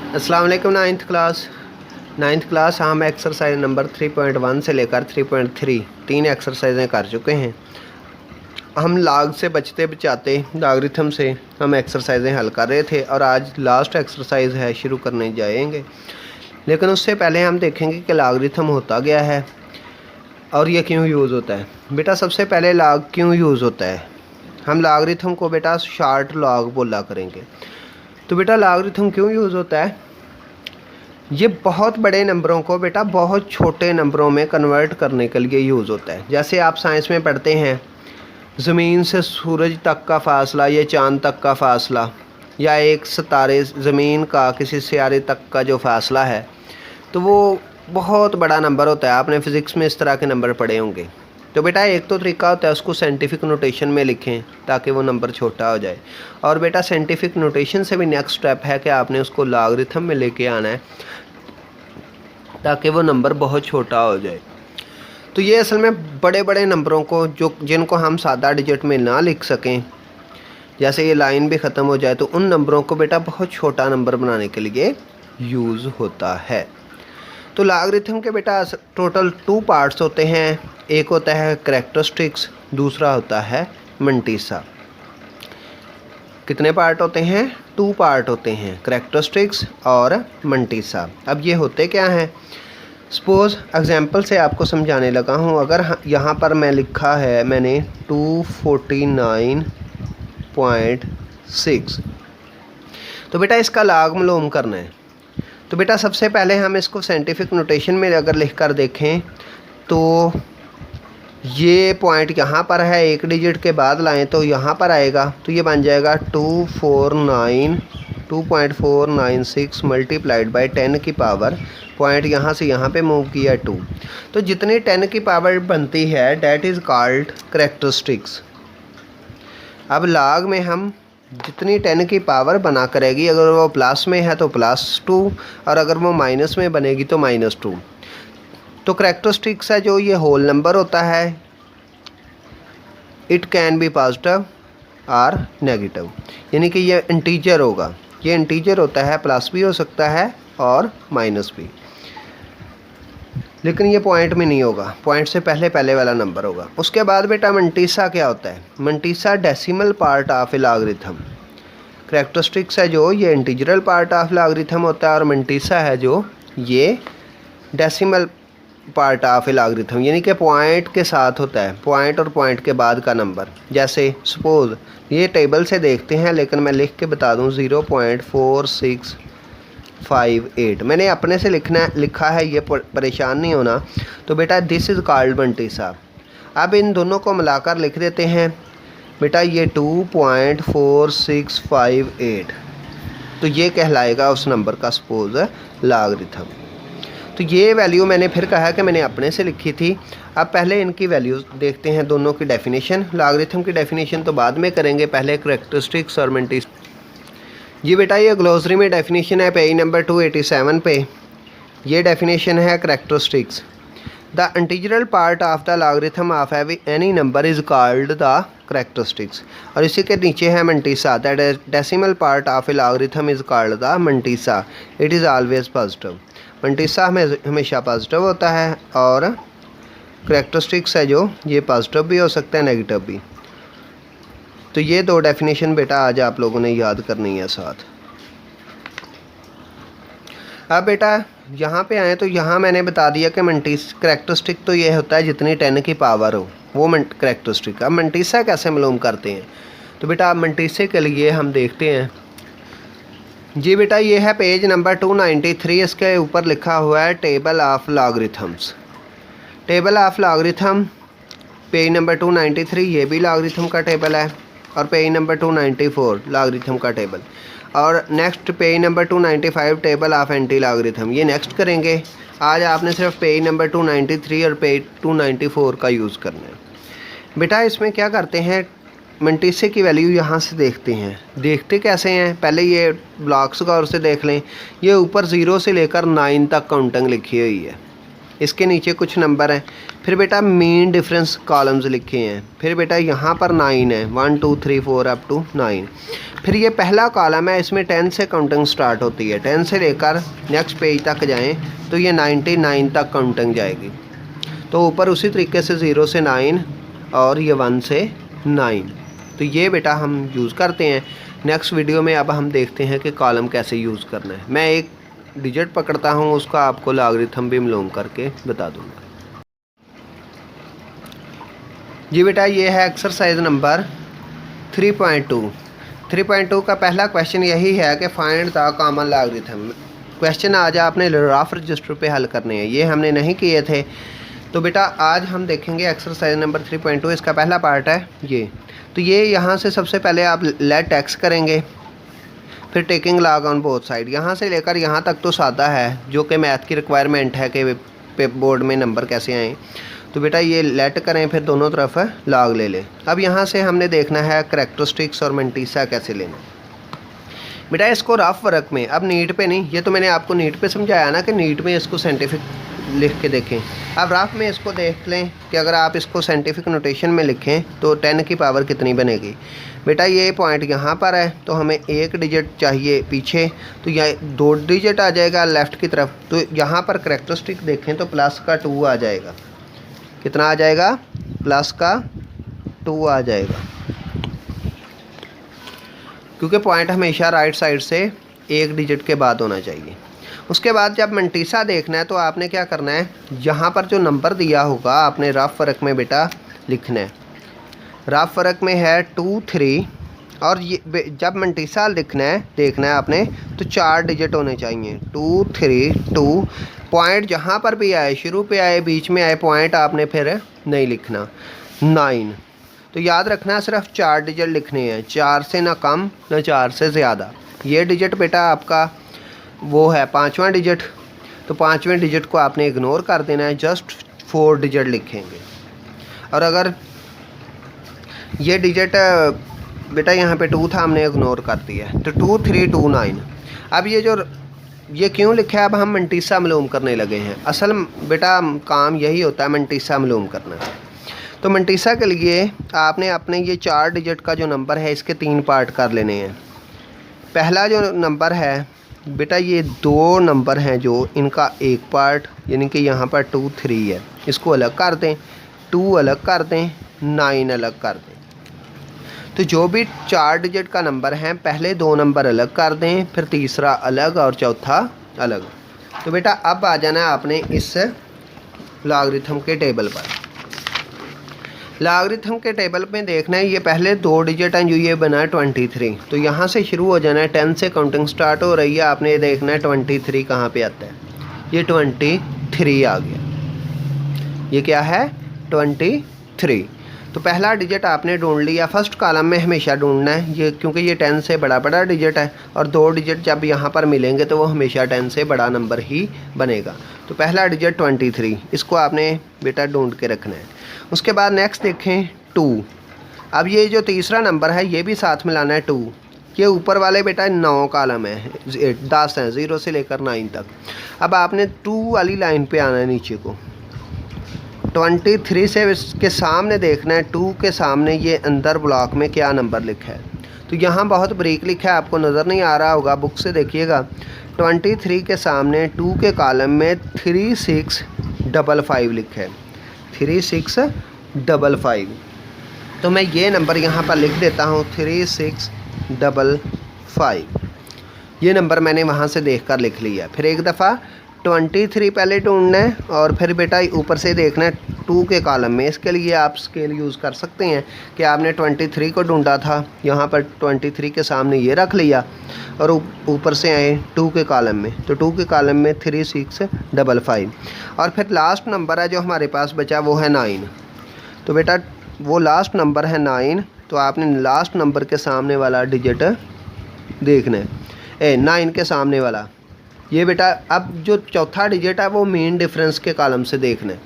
अस्सलाम वालेकुम। Ninth class हम एक्सरसाइज नंबर 3.1 से लेकर 3.3 तीन एक्सरसाइजें कर चुके हैं। हम लाग से बचते बचाते लॉगरिथम से हम एक्सरसाइजें हल कर रहे थे और आज लास्ट एक्सरसाइज है, शुरू करने जाएंगे। लेकिन उससे पहले हम देखेंगे कि लॉगरिथम होता क्या है और ये क्यों यूज़ होता है। बेटा सबसे पहले लॉग क्यों यूज़ होता है। हम लॉगरिथम को बेटा शॉर्ट लॉग बोला करेंगे। तो बेटा लॉगरिथम क्यों यूज़ होता है, ये बहुत बड़े नंबरों को बेटा बहुत छोटे नंबरों में कन्वर्ट करने के लिए यूज़ होता है। जैसे आप साइंस में पढ़ते हैं, ज़मीन से सूरज तक का फ़ासला या चाँद तक का फ़ासला या एक सितारे ज़मीन का किसी सियारे तक का जो फ़ासला है, तो वो बहुत बड़ा नंबर होता है। आपने फ़िज़िक्स में इस तरह के नंबर पढ़े होंगे। तो बेटा एक तो तरीका होता है उसको साइंटिफिक नोटेशन में लिखें ताकि वो नंबर छोटा हो जाए। और बेटा साइंटिफिक नोटेशन से भी नेक्स्ट स्टेप है कि आपने उसको लॉगरिथम में लेके आना है ताकि वो नंबर बहुत छोटा हो जाए। तो ये असल में बड़े बड़े नंबरों को जिनको हम सादा डिजिट में ना लिख सकें, जैसे ये लाइन भी ख़त्म हो जाए, तो उन नंबरों को बेटा बहुत छोटा नंबर बनाने के लिए यूज़ होता है। तो लॉगरिथम के बेटा टोटल 2 पार्ट्स होते हैं। एक होता है करैक्टरिस्टिक्स, दूसरा होता है मंटीसा। कितने पार्ट होते हैं? 2 पार्ट होते हैं, करैक्टरिस्टिक्स और मंटीसा। अब ये होते क्या हैं, सपोज़ एग्जांपल से आपको समझाने लगा हूँ। अगर यहाँ पर मैं लिखा है मैंने 249.6, तो बेटा इसका लॉग मालूम करना है। तो बेटा सबसे पहले हम इसको साइंटिफिक नोटेशन में अगर लिख कर देखें तो ये पॉइंट यहाँ पर है, एक डिजिट के बाद लाएं तो यहाँ पर आएगा, तो ये बन जाएगा 2.496 मल्टीप्लाइड बाई 10 की पावर, पॉइंट यहाँ से यहाँ पे मूव किया 2, तो जितनी 10 की पावर बनती है डैट इज़ कॉल्ड करैक्टरिस्टिक्स। अब लॉग में हम जितनी 10 की पावर बना करेगी, अगर वो प्लस में है तो +2 और अगर वो माइनस में बनेगी तो -2। तो करैक्टरिस्टिक्स है जो ये होल नंबर होता है, इट कैन बी पॉजिटिव और नेगेटिव, यानी कि ये इंटीजर होगा। ये इंटीजर होता है, प्लस भी हो सकता है और माइनस भी, लेकिन ये पॉइंट में नहीं होगा, पॉइंट से पहले वाला नंबर होगा। उसके बाद बेटा मंटीसा क्या होता है? Mantissa decimal part of a logarithm. Characteristics है जो ये इंटीजरल पार्ट ऑफ लॉगरिथम होता है और मंटीसा है जो ये decimal part of a logarithm, यानी कि पॉइंट के साथ होता है, पॉइंट और पॉइंट के बाद का नंबर। जैसे सपोज ये टेबल से देखते हैं, लेकिन मैं लिख के बता दूं 0.4658। मैंने अपने से लिखा है, ये परेशान नहीं होना। तो बेटा दिस इज़ कॉल्ड मंटीसा। अब इन दोनों को मिलाकर लिख देते हैं बेटा, ये 2.4658, तो ये कहलाएगा उस नंबर का सपोज लॉगरिथम। तो ये वैल्यू मैंने फिर कहा कि मैंने अपने से लिखी थी। अब पहले इनकी वैल्यूज़ देखते हैं, दोनों की डेफिनेशन। लॉगरिथम की डेफिनेशन तो बाद में करेंगे, पहले करैक्टरिस्टिक्स और मंटीसा। जी बेटा ये ग्लोसरी में डेफिनेशन है पेज नंबर 287 पे। ये डेफिनेशन है characteristics. The integral part of the logarithm of any number is called the characteristics. और इसी के नीचे है mantissa. The decimal part of a logarithm is called the mantissa. It is always positive. Mantissa हमेशा positive होता है और characteristics है जो ये पॉजिटिव भी हो सकता है, नेगेटिव भी। तो ये 2 डेफिनेशन बेटा आज आप लोगों ने याद करनी है साथ। अब बेटा यहाँ पे आए तो यहाँ मैंने बता दिया कि करैक्टरिस्टिक तो ये होता है जितनी 10 की पावर हो, वो करैक्टरिस्टिक। अब मंटीसा कैसे मालूम करते हैं? तो बेटा मंटीसे के लिए हम देखते हैं। जी बेटा ये है पेज नंबर 293, इसके ऊपर लिखा हुआ है table of logarithms. Table of logarithm page number 293, ये भी लॉगरिथम का टेबल है। और पेज नंबर 294 लॉगरिथम का टेबल। और next page number 295 table of anti logarithm, ये नेक्स्ट करेंगे। आज आपने सिर्फ पेज नंबर 293 और पेज 294 का यूज़ करना है। बेटा इसमें क्या करते हैं, मंटीसे की वैल्यू यहाँ से देखते हैं। देखते कैसे हैं, पहले ये ब्लॉक्स गौर से देख लें। ये ऊपर 0 से लेकर 9 तक काउंटिंग लिखी हुई है। इसके नीचे कुछ नंबर हैं। फिर बेटा मीन डिफरेंस कॉलम्स लिखे हैं। फिर बेटा यहाँ पर 9 है, 1 2 3 4 अप टू 9। फिर ये पहला कॉलम है, इसमें 10 से काउंटिंग स्टार्ट होती है। 10 से लेकर नेक्स्ट पेज तक जाएँ तो ये 99 तक काउंटिंग जाएगी। तो ऊपर उसी तरीके से 0 से 9 और ये 1 से 9। तो ये बेटा हम यूज़ करते हैं। नेक्स्ट वीडियो में अब हम देखते हैं कि कॉलम कैसे यूज़ करना है। मैं एक डिजिट पकड़ता हूँ, उसका आपको लॉगरिथम भी मालूम करके बता दूँगा। जी बेटा, ये है एक्सरसाइज नंबर 3.2। 3.2 का पहला क्वेश्चन यही है कि find the common logarithm. Question आज आपने रफ रजिस्टर पे हल करने हैं, ये हमने नहीं किए थे। तो बेटा आज हम देखेंगे एक्सरसाइज नंबर 3.2। इसका पहला पार्ट है ये। तो ये यहाँ से सबसे पहले आप लेट एक्स करेंगे, फिर taking log on both side. यहाँ से लेकर यहाँ तक तो सादा है, जो कि मैथ की रिक्वायरमेंट है कि बोर्ड में नंबर कैसे आएँ। तो बेटा ये लेट करें, फिर दोनों तरफ लॉग ले लें। अब यहाँ से हमने देखना है करैक्टरिस्टिक्स और मंटीसा कैसे लेना। बेटा इसको रफ वर्क में, अब नीट पे नहीं, ये तो मैंने आपको नीट पे समझाया ना कि नीट में इसको साइंटिफिक लिख के देखें। अब रफ में इसको देख लें कि अगर आप इसको साइंटिफिक नोटेशन में लिखें तो 10 की पावर कितनी बनेगी। बेटा ये पॉइंट यहाँ पर है, तो हमें एक डिजिट चाहिए पीछे, तो यह 2 डिजिट आ जाएगा लेफ़्ट की तरफ। तो यहाँ पर करैक्टरिस्टिक देखें तो प्लस का 2 आ जाएगा। कितना आ जाएगा? प्लस का 2 आ जाएगा, क्योंकि पॉइंट हमेशा राइट साइड से एक डिजिट के बाद होना चाहिए। उसके बाद जब मंटीसा देखना है तो आपने क्या करना है, यहाँ पर जो नंबर दिया होगा आपने रफ वर्क में बेटा लिखना है। रफ वर्क में है 2 3, और ये जब मंटीसा लिखना है देखना है आपने तो 4 डिजिट होने चाहिए। 2 3 2। पॉइंट जहाँ पर भी आए, शुरू पे आए, बीच में आए, पॉइंट आपने फिर नहीं लिखना। 9। तो याद रखना सिर्फ 4 डिजिट लिखने हैं, 4 से ना कम ना 4 से ज़्यादा। ये डिजिट बेटा आपका वो है 5वां डिजिट, तो 5वें डिजिट को आपने इग्नोर कर देना है, जस्ट 4 डिजिट लिखेंगे। और अगर ये डिजिट बेटा यहाँ पे 2 था, हमने इग्नोर कर दिया है, तो 2 3 2 9। अब ये क्यों लिखा है, अब हम मंटीसा मालूम करने लगे हैं। असल बेटा काम यही होता है, मंटीसा मालूम करना। तो मंटीसा के लिए आपने अपने ये 4 डिजिट का जो नंबर है इसके 3 पार्ट कर लेने हैं। पहला जो नंबर है बेटा, ये 2 नंबर हैं जो इनका एक पार्ट, यानी कि यहाँ पर 2 3 है, इसको अलग कर दें, 2 अलग कर दें, 9 अलग कर दें। तो जो भी 4 डिजिट का नंबर है पहले 2 नंबर अलग कर दें, फिर तीसरा अलग और चौथा अलग। तो बेटा अब आ जाना है आपने इस लॉगरिथम के टेबल पर। लॉगरिथम के टेबल में देखना है, ये पहले 2 डिजिट हैं जो ये बना है 23। तो यहाँ से शुरू हो जाना है, 10 से काउंटिंग स्टार्ट हो रही है, आपने ये देखना है 23 कहाँ पे आता है। ये 23 आ गया, ये क्या है 23। तो पहला डिजिट आपने ढूंढ लिया। फर्स्ट कॉलम में हमेशा ढूंढना है ये, क्योंकि ये 10 से बड़ा डिजिट है, और 2 डिजिट जब यहाँ पर मिलेंगे तो वो हमेशा 10 से बड़ा नंबर ही बनेगा। तो पहला डिजिट 23, इसको आपने बेटा ढूंढ के रखना है। उसके बाद नेक्स्ट देखें 2। अब ये जो तीसरा नंबर है ये भी साथ मिलाना है 2। ये ऊपर वाले बेटा 9 कॉलम है, 10 हैं, 0 से लेकर 9 तक। अब आपने 2 वाली लाइन पे आना है नीचे को। 23 से इसके सामने देखना है, 2 के सामने ये अंदर ब्लॉक में क्या नंबर लिखा है। तो यहाँ बहुत बारीक लिखा है, आपको नज़र नहीं आ रहा होगा, बुक से देखिएगा। 23 के सामने 2 के कॉलम में 3655 लिखा है, 3655। तो मैं ये नंबर यहाँ पर लिख देता हूँ 3655। ये नंबर मैंने वहाँ से देखकर लिख लिया। फिर एक दफ़ा 23 पहले ढूंढना है, और फिर बेटा ऊपर से देखना है 2 के कॉलम में। इसके लिए आप स्केल यूज़ कर सकते हैं कि आपने 23 को ढूंढा था, यहाँ पर 23 के सामने ये रख लिया, और ऊपर से आए 2 के कॉलम में, तो 2 के कॉलम में 3655। और फिर लास्ट नंबर है जो हमारे पास बचा वो है 9। तो बेटा वो लास्ट नंबर है 9, तो आपने लास्ट नंबर के सामने वाला डिजिट देखना है, 9 के सामने वाला ये बेटा। अब जो चौथा डिजिट है वो मीन डिफरेंस के कॉलम से देखना है।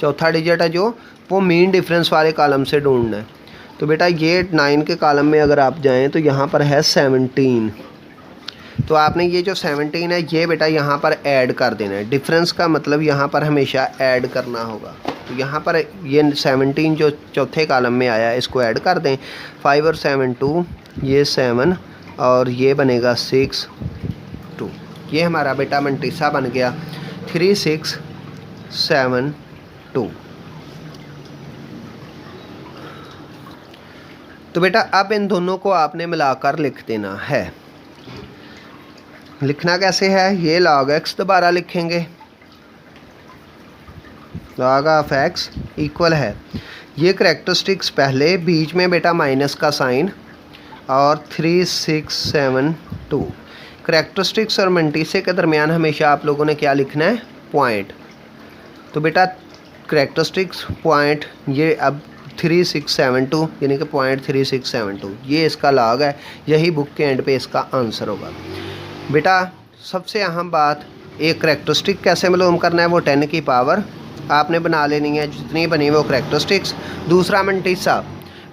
चौथा डिजिट है जो वो मीन डिफरेंस वाले कॉलम से ढूंढना है। तो बेटा ये 9 के कॉलम में अगर आप जाएं तो यहाँ पर है 17। तो आपने ये जो 17 है ये बेटा यहाँ पर ऐड कर देना है। डिफरेंस का मतलब यहाँ पर हमेशा ऐड करना होगा। तो यहाँ पर ये 17 जो चौथे कॉलम में आया है इसको ऐड कर दें। 5 और 7 2, ये 7 और ये बनेगा 6 2। ये हमारा बेटा मंटीसा बन गया 3 6 7 2। तो बेटा अब इन दोनों को आपने मिलाकर लिख देना है। लिखना कैसे है, ये log x दोबारा लिखेंगे, log ऑफ x इक्वल है, ये करेक्टरिस्टिक्स पहले, बीच में बेटा माइनस का साइन और 3 6 7 2। करेक्टरिस्टिक्स और मंटीसे के दरमियान हमेशा आप लोगों ने क्या लिखना है, पॉइंट। तो बेटा करेक्टरिस्टिक्स पॉइंट ये अब 3 6 7 2 यानी कि पॉइंट 3 6 7 2 ये इसका log है। यही बुक के एंड पे इसका आंसर होगा। बेटा सबसे अहम बात, एक करेक्टरिस्टिक कैसे मालूम करना है, वो 10 की पावर आपने बना लेनी है जितनी बनी वो करेक्टरिस्टिक्स। दूसरा मंटीसा,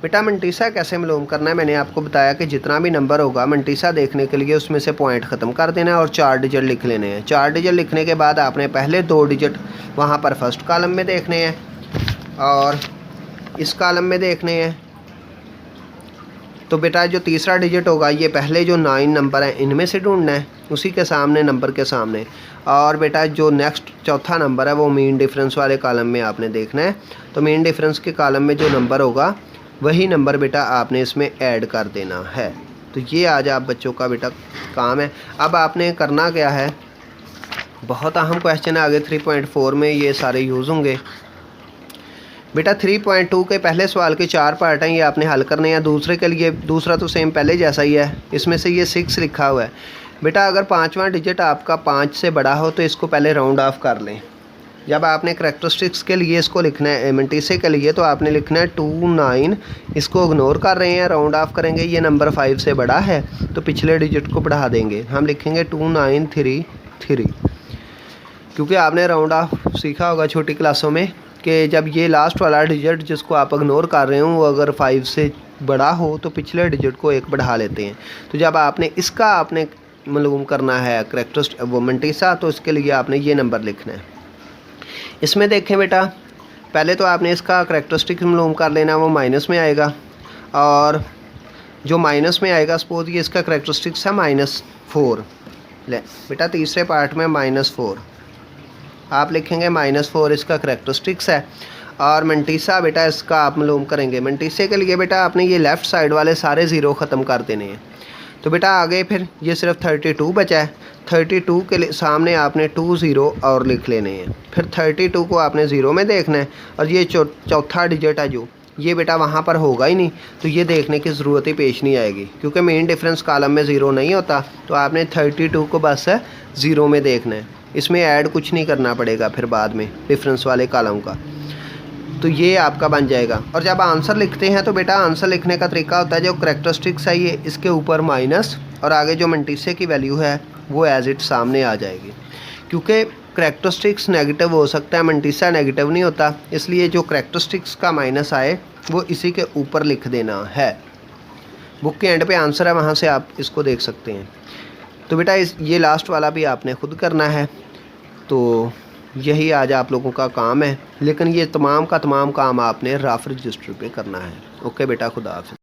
बेटा मंटीसा कैसे मालूम करना है, मैंने आपको बताया कि जितना भी नंबर होगा मंटीसा देखने के लिए उसमें से पॉइंट ख़त्म कर देना है और 4 डिजिट लिख लेने हैं। 4 डिजिट लिखने के बाद आपने पहले 2 डिजिट वहाँ पर फर्स्ट कॉलम में देखने हैं और इस कॉलम में देखने हैं। तो बेटा जो तीसरा डिजिट होगा ये पहले जो 9 नंबर हैं इनमें से ढूंढना है, उसी के सामने नंबर के सामने। और बेटा जो नेक्स्ट चौथा नंबर है वो मीन डिफरेंस वाले कॉलम में आपने देखना है। तो मीन डिफरेंस के कॉलम में जो नंबर होगा वही नंबर बेटा आपने इसमें ऐड कर देना है। तो ये आज आप बच्चों का बेटा काम है। अब आपने करना क्या है, बहुत अहम क्वेश्चन है आगे 3.4 में ये सारे यूज़ होंगे। बेटा 3.2 के पहले सवाल के 4 पार्ट हैं, ये आपने हल करने हैं। दूसरे के लिए दूसरा तो सेम पहले जैसा ही है, इसमें से ये 6 लिखा हुआ है। बेटा अगर 5वां डिजिट आपका 5 से बड़ा हो तो इसको पहले राउंड ऑफ कर लें। जब आपने करेक्टरिस्टिक्स के लिए इसको लिखना है, मंटीसे के लिए, तो आपने लिखना है 2 9, इसको इग्नोर कर रहे हैं, राउंड ऑफ करेंगे। ये नंबर 5 से बड़ा है तो पिछले डिजिट को बढ़ा देंगे, हम लिखेंगे 2 9 3 3। क्योंकि आपने राउंड ऑफ सीखा होगा छोटी क्लासों में कि जब ये लास्ट वाला डिजिट जिसको आप इग्नोर कर रहे हो वो अगर 5 से बड़ा हो तो पिछले डिजिट को 1 बढ़ा लेते हैं। तो जब आपने इसका आपने मालूम करना है करेक्टरिस्टिक वो मंटीसा, तो इसके लिए आपने ये नंबर लिखना है। इसमें देखें बेटा, पहले तो आपने इसका करेक्टरिस्टिक मालूम कर लेना, वो माइनस में आएगा। और जो माइनस में आएगा, सपोज ये इसका करेक्टरिस्टिक्स है -4। ले बेटा तीसरे पार्ट में -4 आप लिखेंगे, -4 इसका करेक्टरिस्टिक्स है। और मंटीसा बेटा इसका आप मालूम करेंगे। मंटीसे के लिए बेटा आपने ये लेफ़्ट साइड वाले सारे ज़ीरो ख़त्म कर देने हैं। तो बेटा आगे फिर ये सिर्फ 32 बचा है, 32 के लिए सामने आपने 2 0 और लिख लेने हैं। फिर 32 को आपने ज़ीरो में देखना है और ये चौथा डिजिट है जो ये बेटा वहाँ पर होगा ही नहीं, तो ये देखने की ज़रूरत ही पेश नहीं आएगी क्योंकि मेन डिफरेंस कॉलम में ज़ीरो नहीं होता। तो आपने 32 को बस ज़ीरो में देखना है, इसमें ऐड कुछ नहीं करना पड़ेगा फिर बाद में डिफरेंस वाले कॉलम का। तो ये आपका बन जाएगा। और जब आंसर लिखते हैं तो बेटा आंसर लिखने का तरीका होता है, जो करेक्टरिस्टिक्स है ये इसके ऊपर माइनस और आगे जो मंटीसे की वैल्यू है वो एज इट सामने आ जाएगी। क्योंकि करेक्टरिस्टिक्स नेगेटिव हो सकता है, मंटीसा नेगेटिव नहीं होता, इसलिए जो करेक्टरिस्टिक्स का माइनस आए वो इसी के ऊपर लिख देना है। बुक के एंड पे आंसर है, वहाँ से आप इसको देख सकते हैं। तो बेटा ये लास्ट वाला भी आपने खुद करना है। तो यही आज आप लोगों का काम है, लेकिन ये तमाम का तमाम काम आपने रफ रजिस्टर पे करना है। ओके बेटा, खुदा हाफ़िज़।